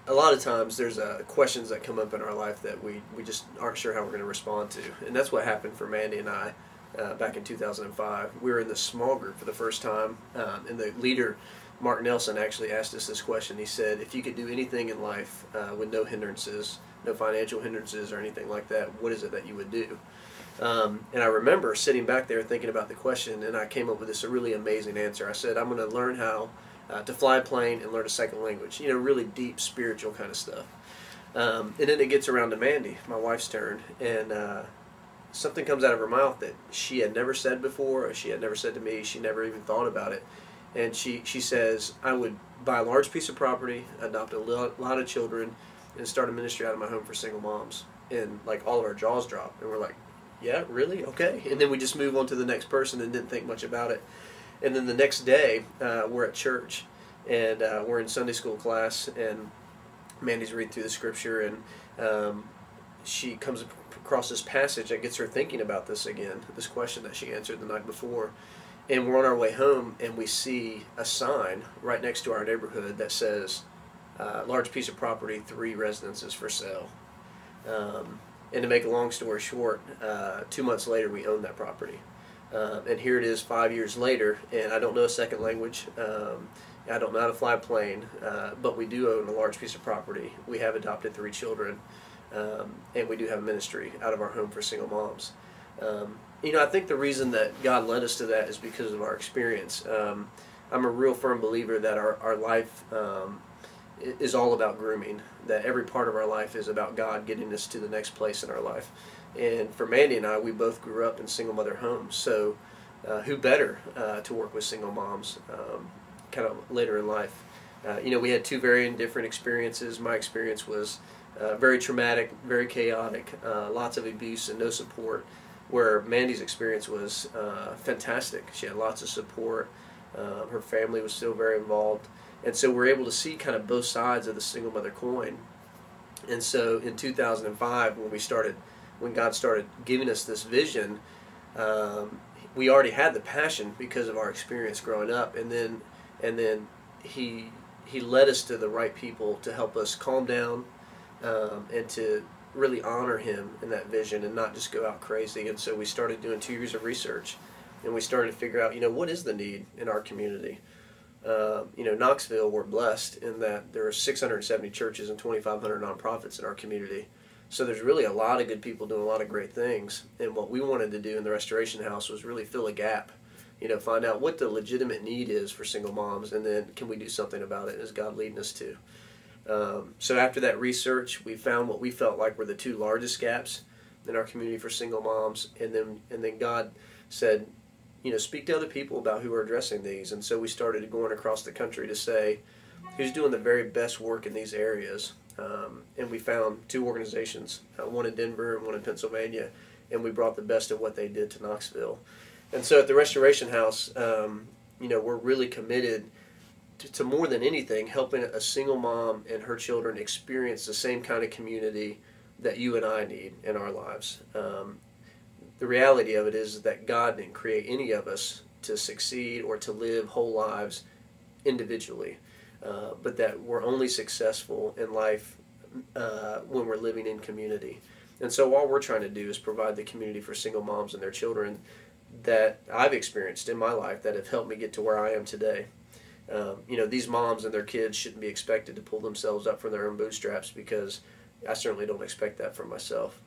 a lot of times there's questions that come up in our life that we just aren't sure how we're going to respond to. And that's what happened for Mandy and I back in 2005. We were in this small group for the first time, and the leader, Mark Nelson, actually asked us this question. He said, if you could do anything in life with no hindrances, no financial hindrances or anything like that, what is it that you would do? And I remember sitting back there thinking about the question, and I came up with this really amazing answer. I said, I'm going to learn how to fly a plane and learn a second language, really deep spiritual kind of stuff. And then it gets around to Mandy, my wife's turn, and something comes out of her mouth that she had never said before, or she had never said to me. She never even thought about it. And she says, I would buy a large piece of property, adopt a lot of children, and start a ministry out of my home for single moms. And like all of our jaws dropped, and we're like, yeah, really? Okay. And then we just move on to the next person and didn't think much about it. And then the next day, we're at church, and we're in Sunday school class, and Mandy's reading through the scripture, and she comes across this passage that gets her thinking about this again, this question that she answered the night before. And we're on our way home, and we see a sign right next to our neighborhood that says, large piece of property, 3 residences for sale. And to make a long story short, 2 months later, we owned that property. And here it is 5 years later, and I don't know a second language. I don't know how to fly a plane, but we do own a large piece of property. We have adopted 3 children, and we do have a ministry out of our home for single moms. I think the reason that God led us to that is because of our experience. I'm a real firm believer that our life is all about grooming, that every part of our life is about God getting us to the next place in our life. And for Mandy and I, we both grew up in single mother homes, so who better to work with single moms kind of later in life. We had 2 very different experiences. My experience was very traumatic, very chaotic, lots of abuse and no support, where Mandy's experience was fantastic. She had lots of support. Her family was still very involved. And so we're able to see kind of both sides of the single mother coin. And so in 2005, when God started giving us this vision, we already had the passion because of our experience growing up. And then He led us to the right people to help us calm down and to really honor Him in that vision and not just go out crazy. And so we started doing 2 years of research, and we started to figure out, what is the need in our community? Knoxville, we're blessed in that there are 670 churches and 2,500 nonprofits in our community. So there's really a lot of good people doing a lot of great things. And what we wanted to do in the Restoration House was really fill a gap, find out what the legitimate need is for single moms, and then can we do something about it? Is God leading us to? So after that research, we found what we felt like were the 2 largest gaps in our community for single moms, and then God said, speak to other people about who are addressing these. And so we started going across the country to say, who's doing the very best work in these areas? And we found 2 organizations, one in Denver and one in Pennsylvania, and we brought the best of what they did to Knoxville. And so at the Restoration House, we're really committed to more than anything, helping a single mom and her children experience the same kind of community that you and I need in our lives. The reality of it is that God didn't create any of us to succeed or to live whole lives individually, but that we're only successful in life when we're living in community. And so all we're trying to do is provide the community for single moms and their children that I've experienced in my life that have helped me get to where I am today. These moms and their kids shouldn't be expected to pull themselves up from their own bootstraps, because I certainly don't expect that from myself.